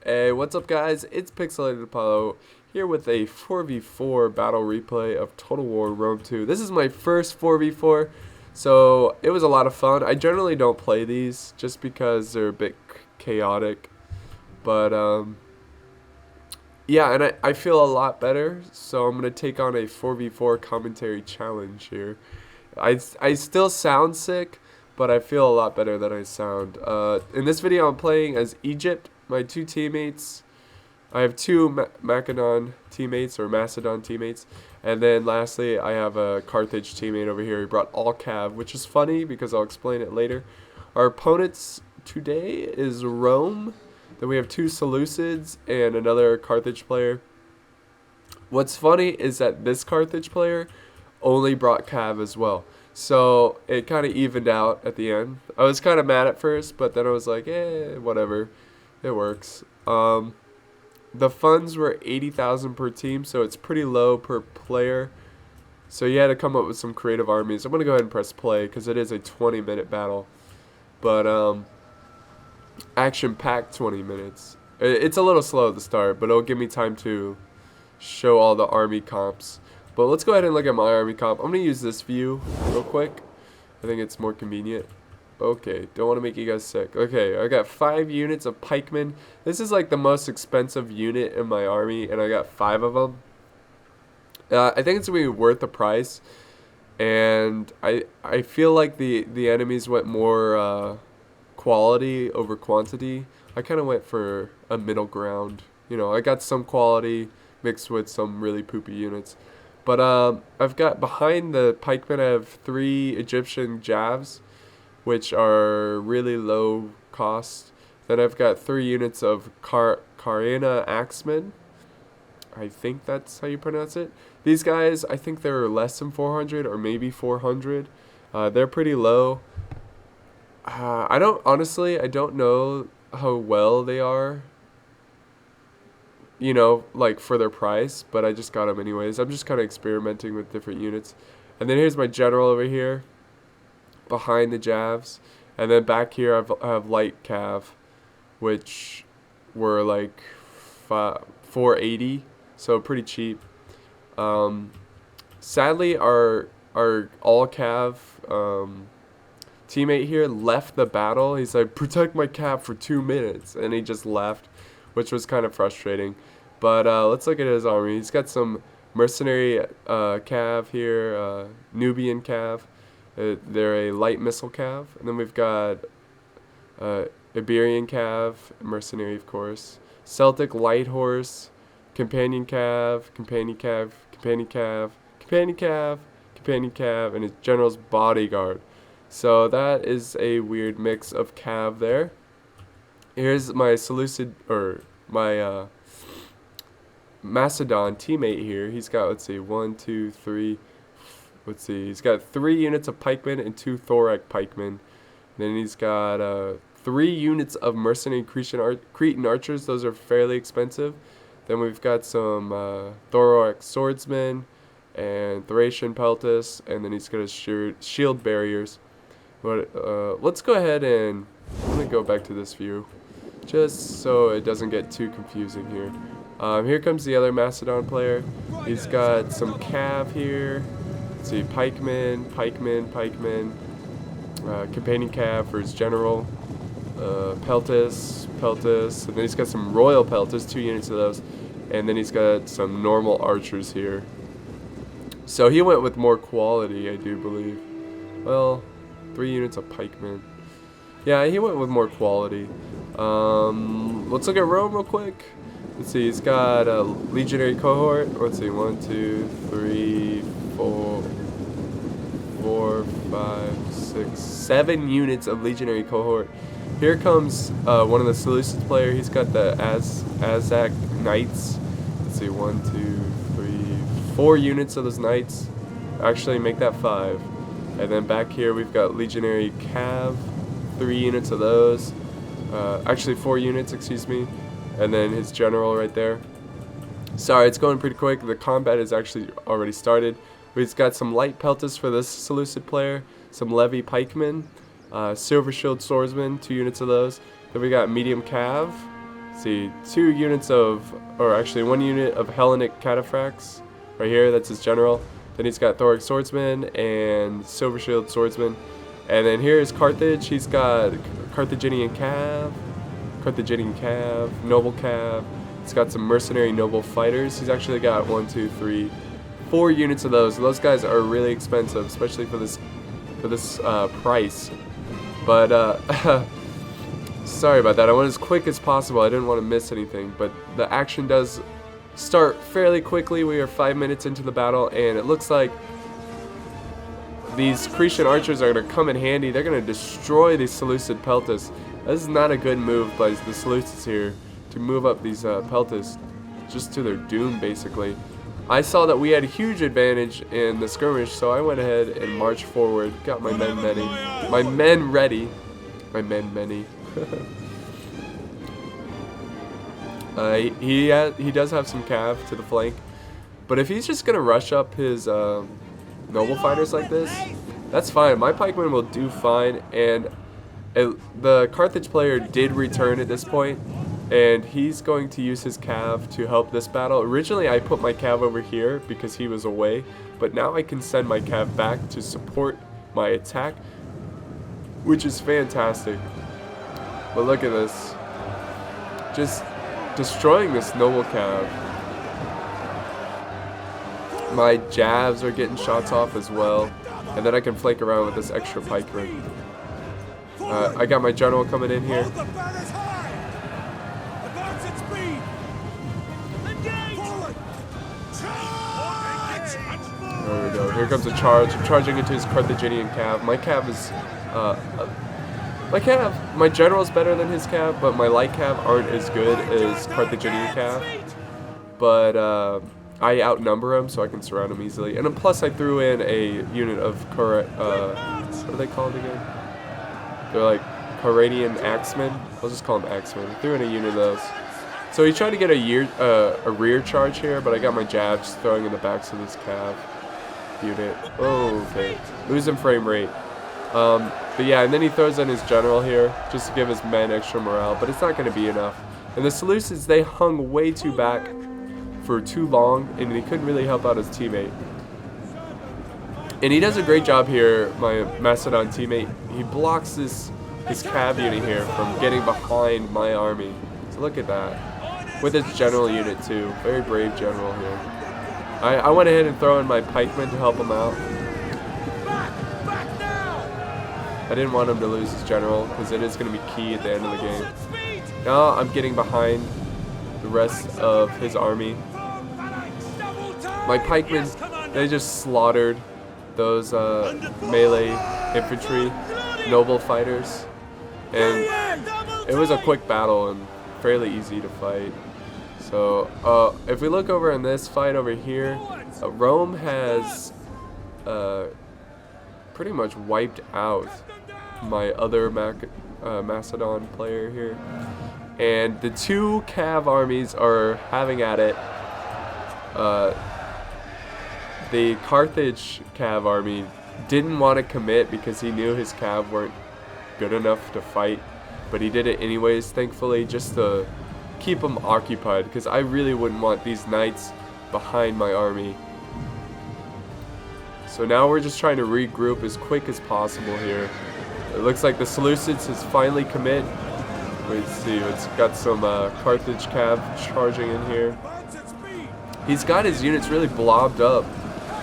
Hey, what's up, guys? It's Pixelated Apollo here with a 4v4 battle replay of Total War Rome 2. This is my first 4v4, so it was a lot of fun. I generally don't play these just because they're a bit chaotic, but yeah, and I feel a lot better, so I'm going to take on a 4v4 commentary challenge here. I still sound sick, but I feel a lot better than I sound. In this video, I'm playing as Egypt. My two teammates, I have two Macedon teammates, or Macedon teammates, and then lastly, I have a Carthage teammate over here. He brought all Cav, which is funny because I'll explain it later. Our opponents today is Rome. Then we have two Seleucids and another Carthage player. What's funny is that this Carthage player only brought Cav as well. So it kind of evened out at the end. I was kind of mad at first, but then I was like, whatever. It works. The funds were 80,000 per team, so it's pretty low per player. So you had to come up with some creative armies. I'm going to go ahead and press play because it is a 20-minute battle. But action-packed 20 minutes. It's a little slow at the start, but it'll give me time to show all the army comps. But let's go ahead and look at my army comp. I'm going to use this view real quick. I think it's more convenient. Okay, don't want to make you guys sick. Okay, I got 5 units of pikemen. This is like the most expensive unit in my army, and I got 5 of them. I think it's going to be worth the price. And I feel like the enemies went more quality over quantity. I kind of went for a middle ground. You know, I got some quality mixed with some really poopy units. But I've got behind the pikemen, I have 3 Egyptian javs, which are really low cost. Then I've got 3 units of Carina axemen. I think that's how you pronounce it. These guys, I think they're less than 400 or maybe 400. They're pretty low. I don't know how well they are, you know, like for their price, but I just got them anyways. I'm just kind of experimenting with different units. And then here's my general over here behind the javs, and then back here I have light cav, which were like 480, so pretty cheap. Sadly, our all cav teammate here left the battle. He's like, protect my cav for 2 minutes, and he just left, which was kind of frustrating. But let's look at his army. He's got some mercenary cav here, Nubian cav. They're a light missile cav, and then we've got Iberian cav, mercenary of course, Celtic light horse, companion cav, companion cav, companion cav, companion cav, companion cav, and his general's bodyguard. So that is a weird mix of cav there. Here's my Seleucid, or my Macedon teammate here. He's got, let's see, 1, 2, 3. Let's see, he's got 3 units of pikemen and 2 thorac pikemen. Then he's got 3 units of mercenary Cretan archers. Those are fairly expensive. Then we've got some thorac swordsmen and Thracian peltas, and then he's got his shield barriers. But let's go ahead and I'm gonna go back to this view, just so it doesn't get too confusing here. Here comes the other Macedon player. He's got some cav here. Let's see, pikemen, companion cav for his general, peltas, and then he's got some royal peltas, 2 units of those, and then he's got some normal archers here. So he went with more quality, I do believe. Well, 3 units of pikemen. Yeah, he went with more quality. Let's look at Rome real quick. Let's see, he's got a legionary cohort. Let's see, 1, 2, 3, 4, 5, 6, 7 units of legionary cohort. Here comes one of the Seleucid player. He's got the Azak knights. Let's see, 1, 2, 3, 4 units of those knights. Actually, make that 5. And then back here we've got legionary cav, 3 units of those. Actually 4 units, excuse me. And then his general right there. Sorry, it's going pretty quick. The combat is actually already started. We've got some light peltas for this Seleucid player, some levy pikemen, silver shield swordsmen, 2 units of those. Then we got medium cav, See, 2 units of, or actually 1 unit of Hellenic Cataphracts right here. That's his general. Then he's got Thoric Swordsman and Silver Shield Swordsman. And then here is Carthage. He's got Carthaginian Cav, Noble Cav. He's got some Mercenary Noble Fighters. He's actually got 1, 2, 3, 4 units of those. Those guys are really expensive, especially for this price. But sorry about that. I went as quick as possible. I didn't want to miss anything. But the action does start fairly quickly. We are 5 minutes into the battle, and it looks like these Cretan archers are going to come in handy. They're going to destroy these Seleucid Peltas. This is not a good move by the Seleucids here to move up these Peltas just to their doom, basically. I saw that we had a huge advantage in the skirmish, so I went ahead and marched forward. Got my men ready. He does have some cav to the flank, but if he's just gonna rush up his noble fighters like this, that's fine. My pikemen will do fine, and the Carthage player did return at this point, and he's going to use his cav to help this battle. Originally, I put my cav over here because he was away, but now I can send my cav back to support my attack, which is fantastic. But look at this. Just destroying this noble cav. My jabs are getting shots off as well, and then I can flank around with this extra pikeman. I got my general coming in here. There we go. Here comes a charge. I'm charging into his Carthaginian cav. My cav is my general is better than his cav, but my light cav aren't as good as Carthaginian cav. But I outnumber him, so I can surround him easily. And then plus, I threw in a unit of what are they called again? They're like Caradian Axemen. I'll just call them Axemen. I threw in a unit of those. So he tried to get a rear charge here, but I got my jabs throwing in the backs of this cav unit. Oh, okay. Losing frame rate. But yeah, and then he throws in his general here just to give his men extra morale, but it's not going to be enough. And the Seleucids, they hung way too back for too long, and he couldn't really help out his teammate. And he does a great job here, my Macedon teammate. He blocks his cav unit here from getting behind my army. So look at that. With his general unit too. Very brave general here. I went ahead and threw in my pikemen to help him out. I didn't want him to lose his general because it is going to be key at the end of the game. Now I'm getting behind the rest of his army. My pikemen, they just slaughtered those melee infantry noble fighters, and it was a quick battle and fairly easy to fight. So if we look over in this fight over here, Rome has pretty much wiped out my other Macedon player here, and the two cav armies are having at it. The Carthage cav army didn't want to commit because he knew his cav weren't good enough to fight, but he did it anyways, thankfully, just to keep them occupied, because I really wouldn't want these knights behind my army. So now we're just trying to regroup as quick as possible here. It looks like the Seleucids has finally commit. Let's see, it's got some Carthage cav charging in here. He's got his units really blobbed up,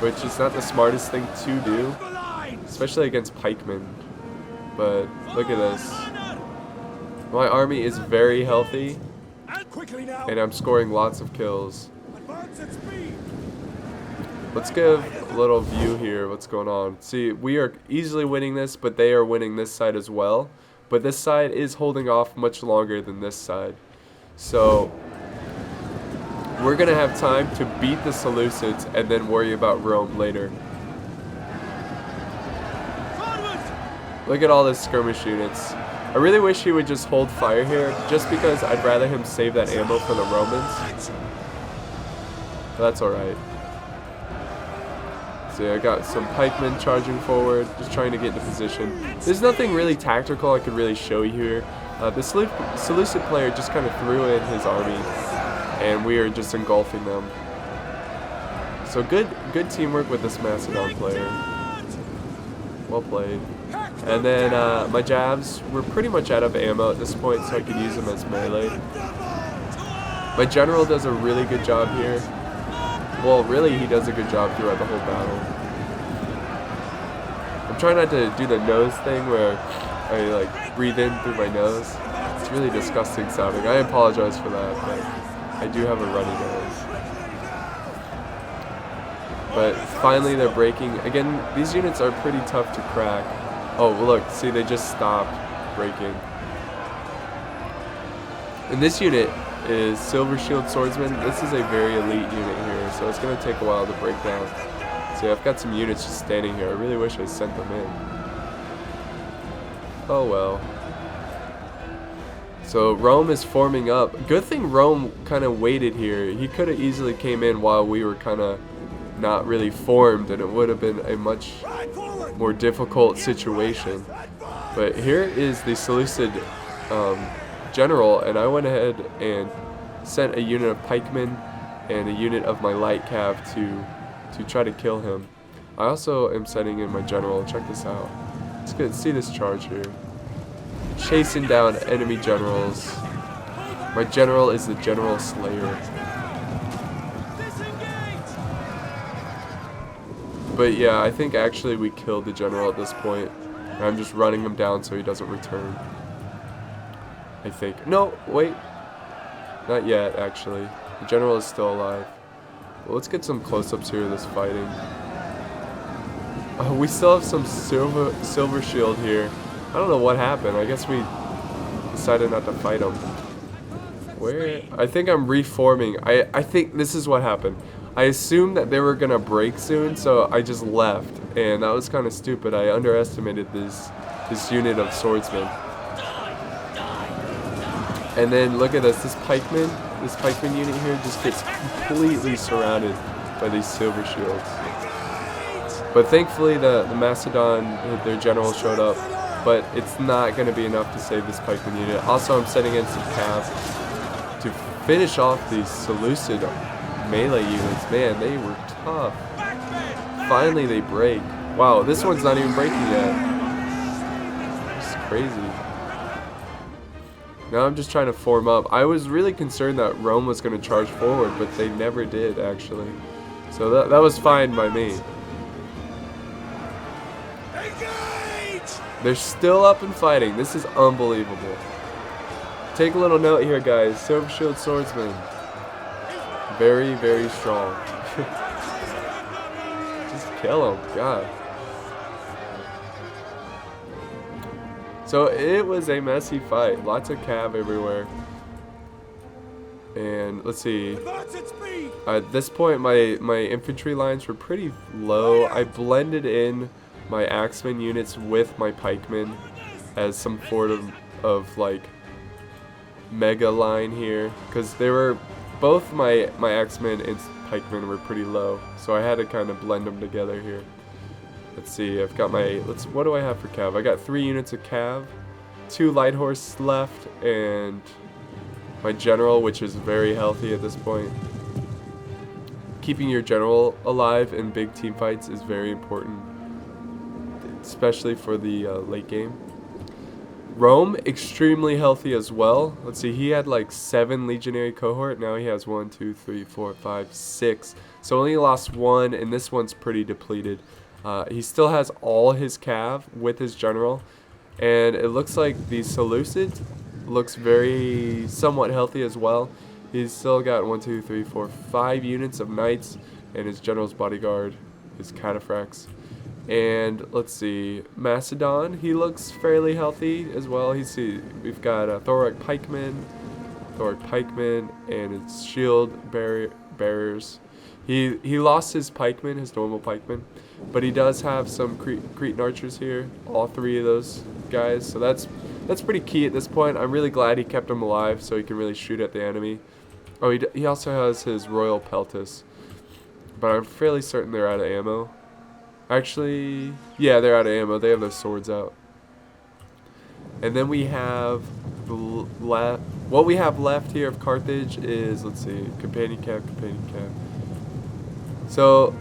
which is not the smartest thing to do, especially against pikemen. But look at this. My army is very healthy, and I'm scoring lots of kills. Let's give a little view here what's going on. See, we are easily winning this, but they are winning this side as well. But this side is holding off much longer than this side. So we're going to have time to beat the Seleucids and then worry about Rome later. Look at all this skirmish units. I really wish he would just hold fire here, just because I'd rather him save that ammo for the Romans. But that's alright. See, I got some pikemen charging forward, just trying to get into position. There's nothing really tactical I could really show you here. The Seleucid player just kind of threw in his army, and we are just engulfing them. So good teamwork with this Macedon player. Well played. And then my jabs were pretty much out of ammo at this point, so I could use them as melee. My general does a really good job here. Well, really, he does a good job throughout the whole battle. I'm trying not to do the nose thing where I like breathe in through my nose. It's really disgusting sounding. I apologize for that, but I do have a runny nose. But finally they're breaking. Again, these units are pretty tough to crack. Oh, look, see, they just stopped breaking. And this unit is Silver Shield Swordsman. This is a very elite unit here, so it's going to take a while to break down. See, I've got some units just standing here. I really wish I sent them in. Oh well. So Rome is forming up. Good thing Rome kind of waited here. He could have easily came in while we were kind of not really formed, and it would have been a much more difficult situation. But here is the Seleucid general, and I went ahead and sent a unit of pikemen and a unit of my light cav to try to kill him. I also am sending in my general. Check this out. Let's get see this charge here. Chasing down enemy generals. My general is the General Slayer. But yeah, I think actually we killed the general at this point. And I'm just running him down so he doesn't return. I think. No, wait. Not yet, actually. The general is still alive. Well, let's get some close-ups here of this fighting. We still have some silver shield here. I don't know what happened. I guess we decided not to fight him. Where? I think I'm reforming. I think this is what happened. I assumed that they were going to break soon, so I just left. And that was kind of stupid. I underestimated this unit of swordsmen. And then look at this pikeman unit here just gets completely surrounded by these silver shields. But thankfully the Macedon, their general showed up, but it's not going to be enough to save this pikeman unit. Also, I'm sending in some cav to finish off these Seleucid melee units. Man, they were tough. Finally they break. Wow, this one's not even breaking yet. It's crazy. Now I'm just trying to form up. I was really concerned that Rome was going to charge forward, but they never did, actually. So that was fine by me. They're still up and fighting. This is unbelievable. Take a little note here, guys. Silver Shield Swordsman. Very, very strong. Just kill him. God. So it was a messy fight. Lots of cav everywhere. And let's see. At this point, my infantry lines were pretty low. I blended in my axemen units with my pikemen as some sort of like mega line here, because they were both my axemen and pikemen were pretty low, so I had to kind of blend them together here. Let's see, I've got my, what do I have for cav? I got 3 units of cav, 2 light horse left, and my general, which is very healthy at this point. Keeping your general alive in big team fights is very important, especially for the late game. Rome, extremely healthy as well. Let's see, he had like 7 legionary cohort. Now he has 1, 2, 3, 4, 5, 6. So only lost 1, and this one's pretty depleted. He still has all his cav with his general, and it looks like the Seleucid looks very somewhat healthy as well. He's still got 1, 2, 3, 4, 5 units of knights and his general's bodyguard, his cataphracts. And let's see, Macedon, he looks fairly healthy as well. We've got Thoric pikemen, and his shield bearers. He lost his pikemen, his normal pikemen, but he does have some Cretan archers here, all 3 of those guys. So that's pretty key at this point. I'm really glad he kept him alive so he can really shoot at the enemy. Oh, he also has his Royal Peltis, but I'm fairly certain they're out of ammo. Actually, yeah, they're out of ammo. They have their swords out. And then we have what we have left here of Carthage is, let's see, companion cap. So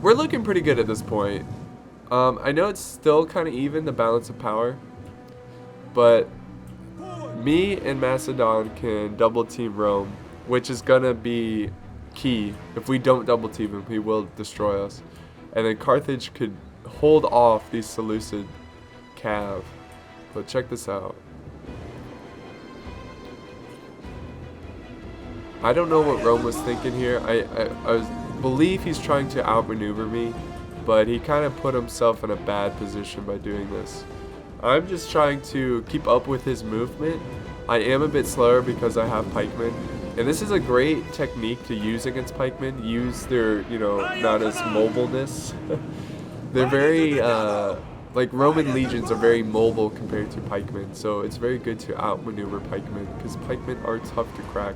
we're looking pretty good at this point. I know it's still kind of even, the balance of power, but me and Macedon can double team Rome, which is gonna be key. If we don't double team him, he will destroy us. And then Carthage could hold off these Seleucid cav. But check this out. I don't know what Rome was thinking here. I believe he's trying to outmaneuver me, but he kind of put himself in a bad position by doing this. I'm just trying to keep up with his movement. I am a bit slower because I have pikemen, and this is a great technique to use against pikemen. Use their, not as mobileness. They're very, like Roman legions are very mobile compared to pikemen, so it's very good to outmaneuver pikemen because pikemen are tough to crack.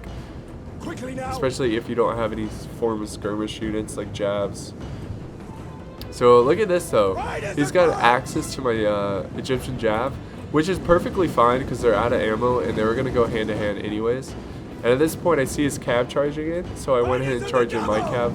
Especially if you don't have any form of skirmish units like jabs. So look at this though. He's got access to my Egyptian jab, which is perfectly fine because they're out of ammo and they were going to go hand to hand anyways. And at this point I see his cav charging in, so I went ahead and charged in my cav.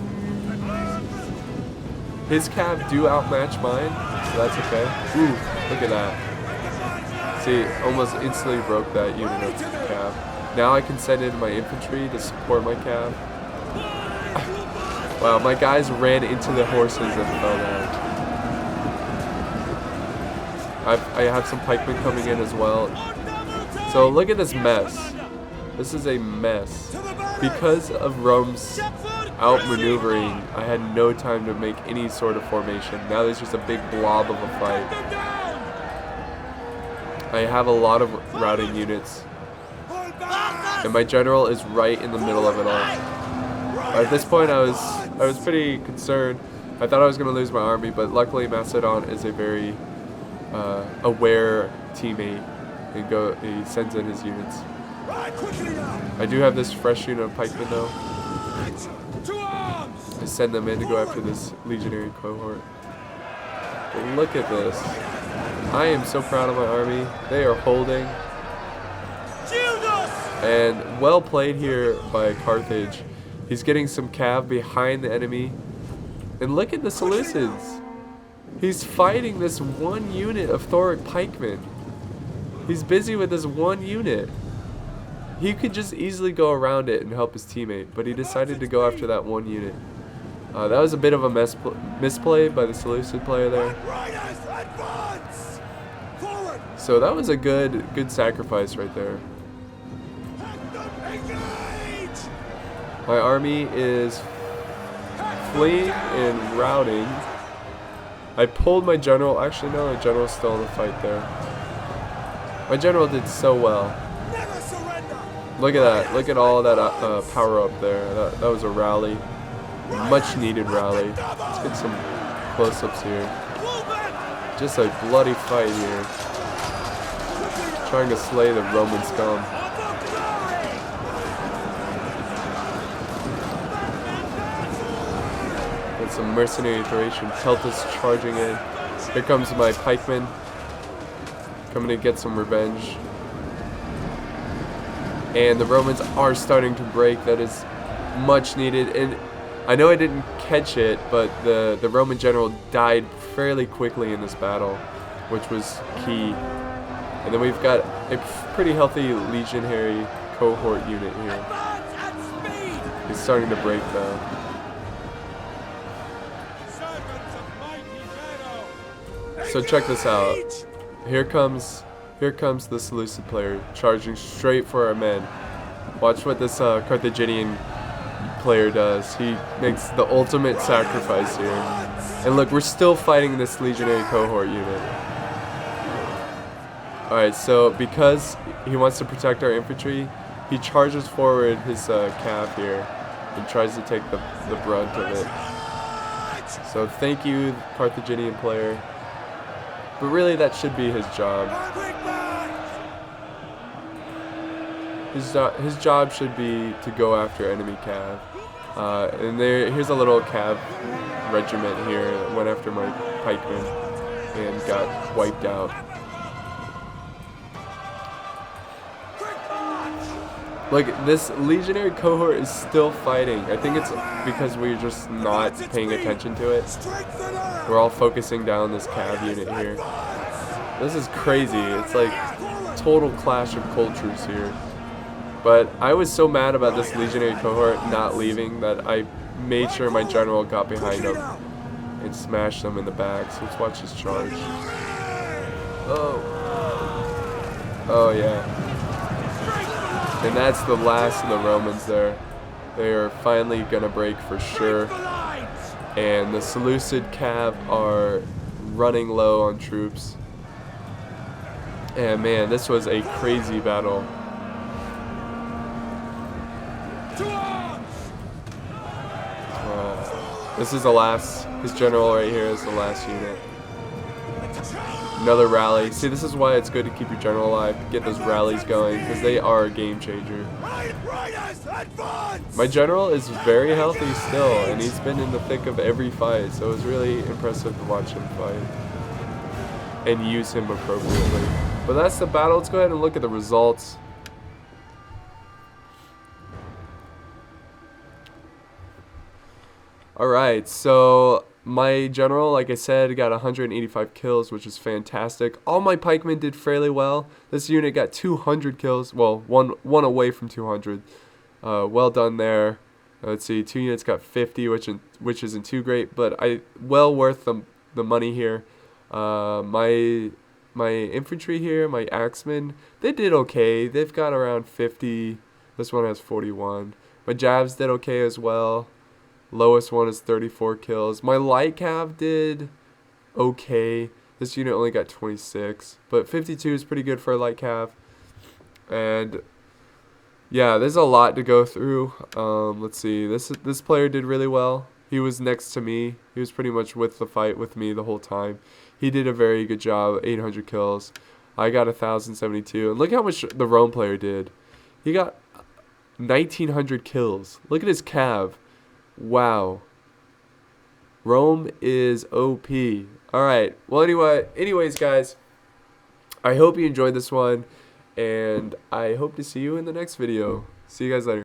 His cav do outmatch mine, so that's okay. Ooh, look at that. See, almost instantly broke that unit of cav. Now I can send in my infantry to support my cav. Wow, my guys ran into the horses and fell down. I have some pikemen coming in as well. So look at this mess. This is a mess. Because of Rome's outmaneuvering, I had no time to make any sort of formation. Now there's just a big blob of a fight. I have a lot of routing units. And my general is right in the middle of it all. At this point, I was pretty concerned. I thought I was going to lose my army, but luckily Macedon is a very aware teammate, and he sends in his units. I do have this fresh unit of pikemen though. I send them in to go after this legionary cohort. But look at this. I am so proud of my army. They are holding. And well played here by Carthage. He's getting some cav behind the enemy. And look at the Seleucids. He's fighting this one unit of Thoric pikemen. He's busy with this one unit. He could just easily go around it and help his teammate, but he decided to go after that one unit. That was a bit of a misplay by the Seleucid player there. So that was a good sacrifice right there. My army is fleeing and routing. I pulled my general. Actually, no, my general's still in the fight there. My general did so well. Look at that. Look at all that power up there. That was a rally. Much needed rally. Let's get some close-ups here. Just a bloody fight here. Trying to slay the Roman scum. Some mercenary iteration. Teltus charging in. Here comes my pikemen. Coming to get some revenge. And the Romans are starting to break. That is much needed. And I know I didn't catch it, but the Roman general died fairly quickly in this battle, which was key. And then we've got a pretty healthy legionary cohort unit here. He's starting to break though. So check this out. Here comes the Seleucid player charging straight for our men. Watch what this Carthaginian player does. He makes the ultimate sacrifice here. And look, we're still fighting this legionary cohort unit. Alright, so because he wants to protect our infantry, he charges forward his cav here and tries to take the brunt of it. So thank you, Carthaginian player. But really, that should be his job. His job should be to go after enemy cav. And here's a little cav regiment here that went after my pikemen and got wiped out. Look, this legionary cohort is still fighting. I think it's because we're just not paying attention to it. We're all focusing down this cav unit here. This is crazy. It's like total clash of cultures here. But I was so mad about this legionary cohort not leaving that I made sure my general got behind them and smashed them in the back. So let's watch this charge. Oh. Oh yeah. And that's the last of the Romans there. They are finally gonna break for sure. And the Seleucid cav are running low on troops. And man, this was a crazy battle. This is the last, his general right here is the last unit. Another rally. See, this is why it's good to keep your general alive, get those rallies going, because they are a game changer. My general is very healthy still, and he's been in the thick of every fight, so it was really impressive to watch him fight and use him appropriately. But that's the battle. Let's go ahead and look at the results. Alright, so my general, like I said, got 185 kills, which is fantastic. All my pikemen did fairly well. This unit got 200 kills. Well, one away from 200. Well done there. Let's see, 2 units got 50, which isn't too great, but well worth the money here. My infantry here, my axemen, they did okay. They've got around 50. This one has 41. My javs did okay as well. Lowest one is 34 kills. My light cav did okay. This unit only got 26, but 52 is pretty good for a light cav. And yeah, there's a lot to go through. Let's see. This player did really well. He was next to me. He was pretty much with the fight with me the whole time. He did a very good job. 800 kills. I got 1,072. And look how much the Rome player did. He got 1,900 kills. Look at his cav. Wow. Rome is OP. Alright. Well, anyways, guys, I hope you enjoyed this one, and I hope to see you in the next video. See you guys later.